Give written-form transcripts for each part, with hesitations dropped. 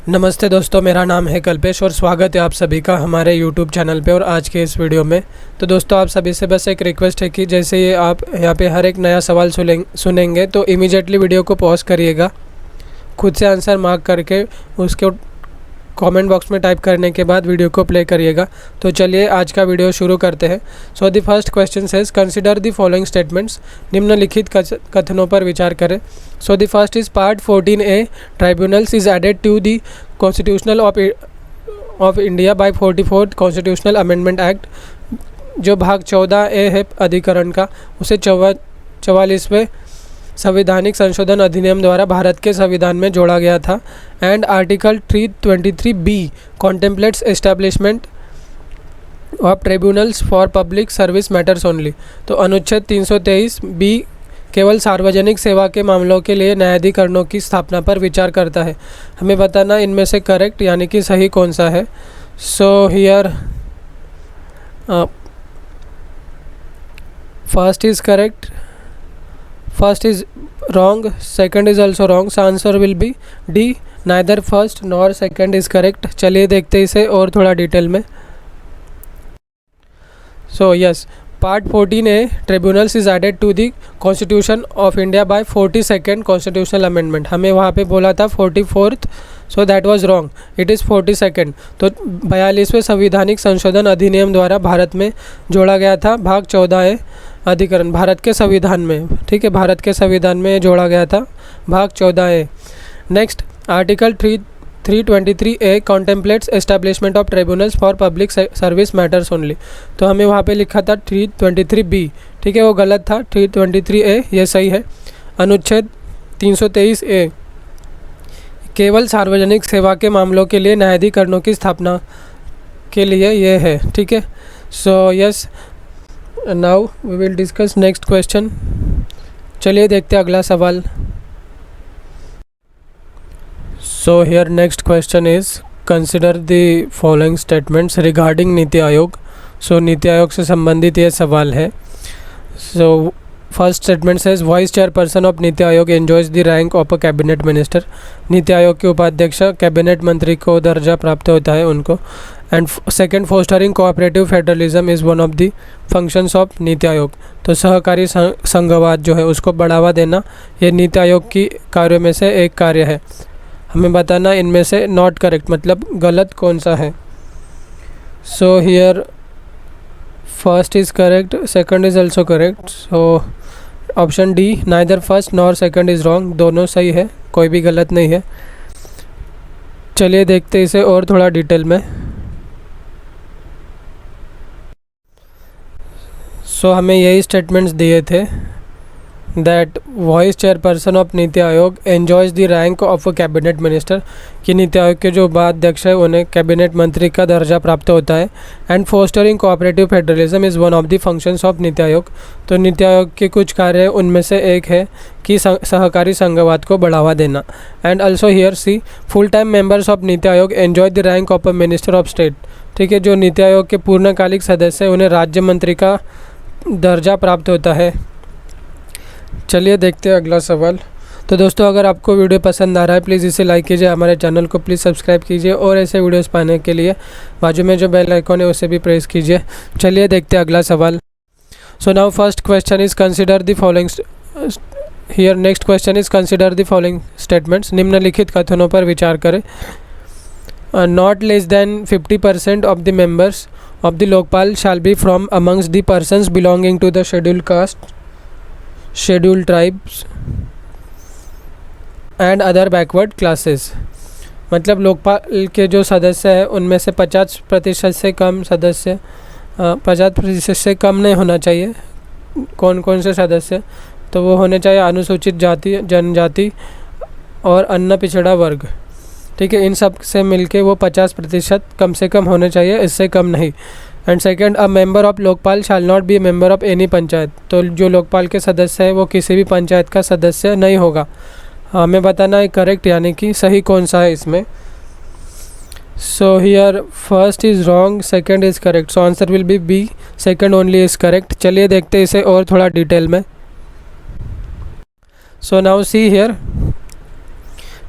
नमस्ते दोस्तों, मेरा नाम है कल्पेश और स्वागत है आप सभी का हमारे YouTube चैनल पे और आज के इस वीडियो में। तो दोस्तों, आप सभी से बस एक रिक्वेस्ट है कि जैसे ये आप यहाँ पे हर एक नया सवाल सुनेंगे तो इमीडिएटली वीडियो को पॉज करिएगा, खुद से आंसर मार्क करके उसके कमेंट बॉक्स में टाइप करने के बाद वीडियो को प्ले करिएगा। तो चलिए आज का वीडियो शुरू करते हैं। So the first question says consider the following statements. निम्नलिखित कथनों पर विचार करें। So the first is part 14A tribunals is added to the constitutional of India by 44th constitutional amendment act. जो भाग 14A है अधिकरण का, उसे 44वें संवैधानिक संशोधन अधिनियम द्वारा भारत के संविधान में जोड़ा गया था। And article 323B contemplates establishment of tribunals for public service matters only. तो अनुच्छेद 323B केवल सार्वजनिक सेवा के मामलों के लिए न्यायाधिकरणों की स्थापना पर विचार करता है। हमें बताना इनमें से करेक्ट यानी कि सही कौन सा है। So here first is correct, first is wrong, second is also wrong, so answer will be D, neither first nor second is correct। चलिए देखते इसे और थोड़ा डिटेल में। So yes, part 14A tribunals is added to the constitution of India by 42nd constitutional amendment। हमें वहाँ पे बोला था 44th, so that was wrong, it is 42nd। तो 42वें संवैधानिक संशोधन अधिनियम द्वारा भारत में जोड़ा गया था भाग 14A अधिकरण, भारत के संविधान में, ठीक है, भारत के संविधान में जोड़ा गया था भाग 14A। Next article 323A contemplates establishment of tribunals for public service matters only. तो हमें वहाँ पे लिखा था 323B, ठीक है, वो गलत था। 323A ये सही है। अनुच्छेद 323A केवल सार्वजनिक सेवा के मामलों के लिए न्यायाधिकरणों की स्थापना के लिए ये है, ठीक है। So yes, now we will discuss next question. चलिए देखते हैं अगला सवाल। So here next question is consider the following statements regarding NITI Aayog. सो नीति आयोग से संबंधित ये सवाल है। So first statement says vice chairperson of NITI आयोग enjoys the rank of a cabinet minister. NITI Aayog के उपाध्यक्ष कैबिनेट मंत्री को दर्जा प्राप्त होता है उनको। And second, fostering cooperative federalism is one of the functions of NITI आयोग। तो सहकारी संघवाद जो है उसको बढ़ावा देना ये नीति आयोग की कार्यों में से एक कार्य है। हमें बताना इनमें से नॉट करेक्ट मतलब गलत कौन सा है। So here first is correct, second is also correct. So option D neither first nor second is wrong, दोनों सही है, कोई भी गलत नहीं है। चलिए देखते इसे और थोड़ा डिटेल में। सो हमें यही स्टेटमेंट्स दिए थे that vice chairperson of NITI आयोग enjoys the rank of a cabinet minister, कि नीति आयोग के जो उपाध्यक्ष है उन्हें कैबिनेट मंत्री का दर्जा प्राप्त होता है। And fostering cooperative federalism is one of the functions of NITI आयोग। तो नीति आयोग के कुछ कार्य उनमें से एक है कि सहकारी संघवाद को बढ़ावा देना। And also here see full time members of NITI Aayog enjoy the rank of a minister of state, ठीक है, जो नीति आयोग के पूर्णकालिक सदस्य उन्हें राज्य मंत्री का दर्जा प्राप्त होता है। चलिए देखते हैं अगला सवाल। तो दोस्तों, अगर आपको वीडियो पसंद आ रहा है प्लीज़ इसे लाइक कीजिए, हमारे चैनल को प्लीज़ सब्सक्राइब कीजिए और ऐसे वीडियोस पाने के लिए बाजू में जो बेल आइकॉन है उसे भी प्रेस कीजिए। चलिए देखते हैं अगला सवाल। So now first question is consider the following here next question is consider the following statements. निम्नलिखित कथनों पर विचार करें। Not less than 50% of the members of the Lokpal shall be from amongst the persons belonging to the scheduled caste, scheduled tribes and other backward classes। मतलब लोकपाल के जो सदस्य हैं उनमें से 50% से कम सदस्य 50% से कम नहीं होना चाहिए। कौन कौन से सदस्य? तो वो होने चाहिए अनुसूचित जाति, जनजाति और अन्य पिछड़ा वर्ग, ठीक है, इन सब से मिलके वो 50% कम से कम होने चाहिए, इससे कम नहीं। And second, a member of Lokpal shall not be A member of any panchayat. तो जो लोकपाल के सदस्य है वो किसी भी पंचायत का सदस्य नहीं होगा। हमें बताना है करेक्ट यानी कि सही कौन सा है इसमें। So here first is wrong, second is correct. So answer will be B, second only is correct. चलिए देखते इसे और थोड़ा डिटेल में। So now see here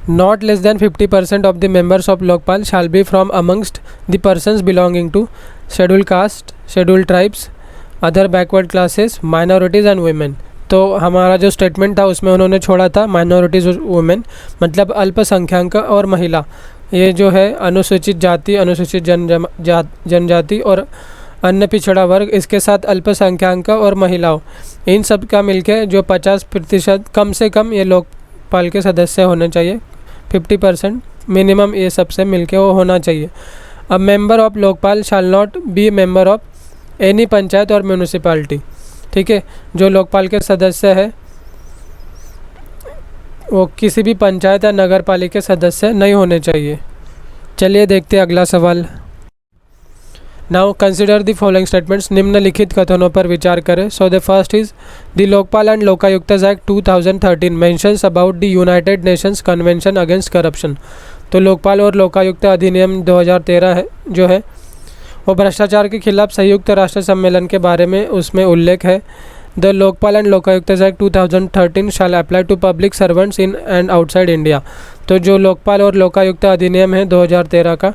Not less than 50% of the members of Lokpal shall be from amongst the persons belonging to scheduled caste, scheduled tribes, other backward classes, minorities and women। तो हमारा जो statement था उसमें उन्होंने छोड़ा था minorities और women, मतलब अल्पसंख्यक और महिला, ये जो है अनुसूचित जाति, अनुसूचित जनजाति और अन्य पिछड़ा वर्ग, इसके साथ अल्पसंख्यक और महिलाओं, इन सब का मिलके जो 50% कम से कम ये लोकपाल के सदस्य होने चाहिए, 50% मिनिमम ये सबसे मिलके वो होना चाहिए। अब member of Lokpal shall not be member of any panchayat और म्यूनिसिपैलिटी। ठीक है, जो लोकपाल के सदस्य है वो किसी भी पंचायत या नगर पालिका के सदस्य नहीं होने चाहिए। चलिए देखते हैं अगला सवाल। Now consider the following statements, निम्नलिखित कथनों पर विचार करें। So the first is the Lokpal and Lokayuktas act 2013 mentions about the United Nations convention against corruption. तो लोकपाल और लोकायुक्त अधिनियम 2013 है जो है वो भ्रष्टाचार के खिलाफ संयुक्त राष्ट्र सम्मेलन के बारे में उसमें उल्लेख है। The Lokpal and Lokayuktas act 2013 shall apply to public servants in and outside India. तो जो लोकपाल और लोकायुक्त अधिनियम है 2013 का,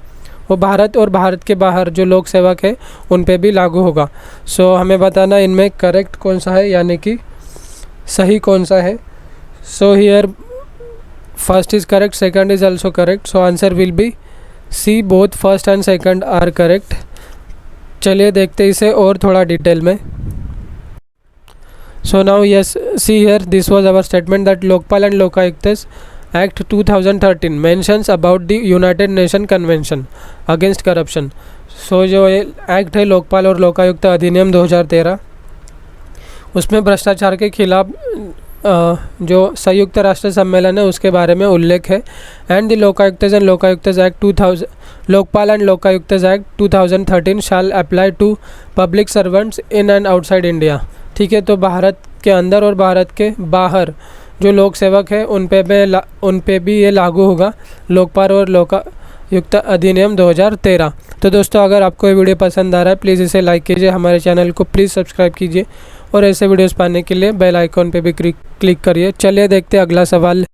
वो भारत और भारत के बाहर जो लोक सेवक है उन पे भी लागू होगा। सो हमें बताना इनमें करेक्ट कौन सा है, यानी कि सही कौन सा है। So here first is correct, second is also correct. So answer will be C, both first and second are correct. चलिए देखते इसे और थोड़ा डिटेल में। So now yes, see here, this was our statement that Lokpal and Lokayuktas act 2013 mentions about the United Nation convention against corruption. So जो ये act है लोकपाल और लोकायुक्त अधिनियम 2013, उसमें भ्रष्टाचार के खिलाफ जो संयुक्त राष्ट्र सम्मेलन है उसके बारे में उल्लेख है। And the Lokayuktas and Lokayuktas act 2000 Lokpal and Lokayuktas act 2013 shall apply to public servants in and outside India. ठीक है, तो भारत के अंदर और भारत के बाहर जो लोक सेवक है उन पे भी ये लागू होगा, लोकपाल और लोकायुक्त अधिनियम 2013। तो दोस्तों अगर आपको ये वीडियो पसंद आ रहा है प्लीज़ इसे लाइक कीजिए, हमारे चैनल को प्लीज़ सब्सक्राइब कीजिए और ऐसे वीडियोस पाने के लिए बेल आइकॉन पे भी क्लिक करिए। चलिए देखते हैं अगला सवाल।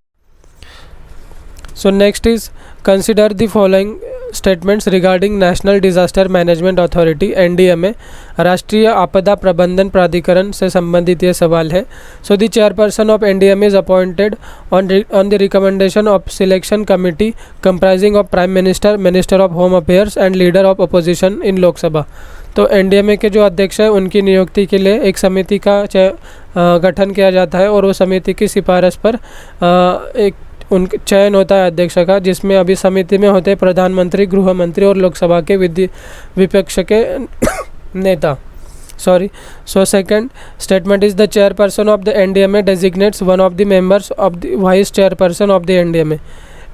So next is consider the following statements regarding national disaster management authority NDMA, राष्ट्रीय आपदा प्रबंधन प्राधिकरण से संबंधित ये सवाल है। So the chairperson of NDMA is appointed on the recommendation of selection committee comprising of prime minister, minister of home affairs and leader of opposition in Lok Sabha. तो NDMA के जो अध्यक्ष है उनकी नियुक्ति के लिए एक समिति का गठन किया जाता है और वो समिति की सिफारिश पर एक उनके चयन होता है अध्यक्ष का, जिसमें अभी समिति में होते हैं प्रधानमंत्री, गृह मंत्री और लोकसभा के विपक्ष के नेता। So second statement is the chairperson of the NDMA designates one of the members of the vice chairperson of the NDMA।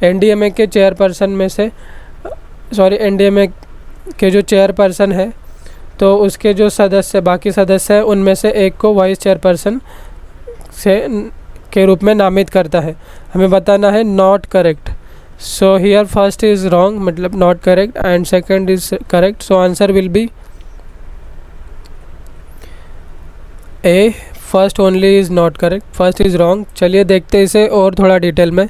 NDMA के चेयरपर्सन में से NDMA के जो चेयरपर्सन है तो उसके जो सदस्य, बाकी सदस्य हैं उनमें से एक को वाइस चेयरपर्सन के रूप में नामित करता है। हमें बताना है not correct. So here first is wrong, मतलब not correct, and second is correct. So answer will be A, first only is not correct, first is wrong. चलिए देखते इसे और थोड़ा डिटेल में।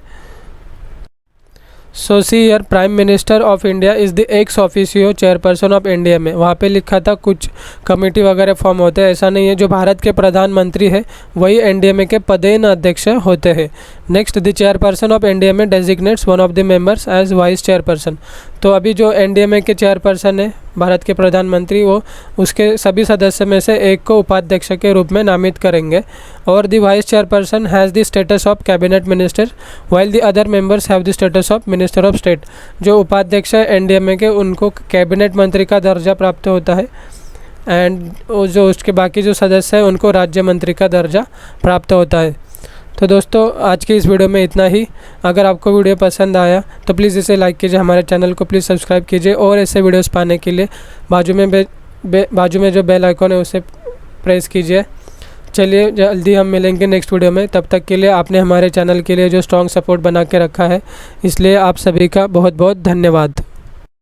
So see here, prime minister of India is the ex officio chairperson of NDMA। वहाँ पे लिखा था कुछ कमेटी वगैरह फॉर्म होते हैं, ऐसा नहीं है। जो भारत के प्रधानमंत्री है वही NDMA के पदेन अध्यक्ष होते हैं। Next, the chairperson of NDMA designates one of the members as vice chairperson. तो अभी जो NDMA के चेयरपर्सन है भारत के प्रधानमंत्री, वो उसके सभी सदस्य में से एक को उपाध्यक्ष के रूप में नामित करेंगे। और the vice chairperson has the status of cabinet minister while the other members have the status of minister of state. जो उपाध्यक्ष है NDMA के उनको कैबिनेट मंत्री का दर्जा प्राप्त होता है, एंड जो उसके बाकी जो सदस्य हैं उनको राज्य मंत्री का दर्जा प्राप्त होता है। तो दोस्तों आज की इस वीडियो में इतना ही। अगर आपको वीडियो पसंद आया तो प्लीज़ इसे लाइक कीजिए, हमारे चैनल को प्लीज़ सब्सक्राइब कीजिए और ऐसे वीडियोस पाने के लिए बाजू में जो बेल आइकॉन है उसे प्रेस कीजिए। चलिए जल्दी हम मिलेंगे नेक्स्ट वीडियो में। तब तक के लिए आपने हमारे चैनल के लिए जो स्ट्रॉन्ग सपोर्ट बना के रखा है, इसलिए आप सभी का बहुत बहुत धन्यवाद।